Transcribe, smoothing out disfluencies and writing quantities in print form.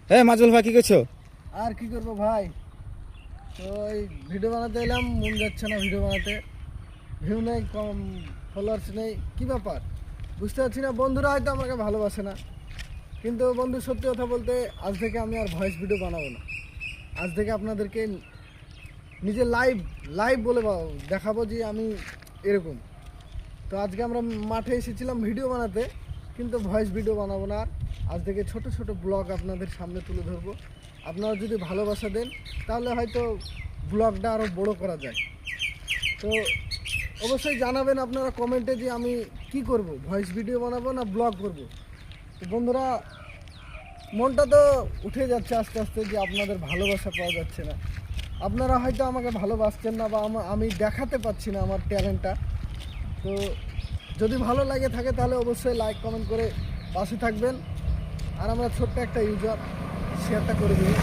হ্যাঁ মাজল ভাই কি করছো? আর কি করবো ভাই, তো এই ভিডিও বানাতে এলাম, মন যাচ্ছে না ভিডিও বানাতে। ভিউ নেই, কম ফলোয়ার্স নেই, কি ব্যাপার বুঝতে পারছি না। বন্ধুরা হয়তো আমাকে ভালোবাসে না, কিন্তু বন্ধু সত্যি কথা বলতে আজ থেকে আমি আর ভয়েস ভিডিও বানাবো না। আজ থেকে আপনাদেরকে নিজে লাইভ লাইভ বলে দেখাবো যে আমি এরকম। তো আজকে আমরা মাঠে এসেছিলাম ভিডিও বানাতে, কিন্তু ভয়েস ভিডিও বানাবো না। আর আজ থেকে ছোট ছোট ব্লগ আপনাদের সামনে তুলে ধরবো। আপনারা যদি ভালোবাসা দেন তাহলে হয়তো ব্লগটা আরও বড় করা যায়। তো অবশ্যই জানাবেন আপনারা কমেন্টে যে আমি কি করব, ভয়েস ভিডিও বানাবো না ব্লগ করব। তো বন্ধুরা, মনটা তো উঠে যাচ্ছে আস্তে আস্তে যে আপনাদের ভালোবাসা পাওয়া যাচ্ছে না। আপনারা হয়তো আমাকে ভালোবাসছেন না, বা আমি দেখাতে পাচ্ছি না আমার ট্যালেন্টটা। তো যদি ভালো লাগে থাকে তাহলে অবশ্যই লাইক কমেন্ট করে পাশে থাকবেন। আর আমরা ছোট্ট একটা ইউজার, শেয়ারটা করে দিন।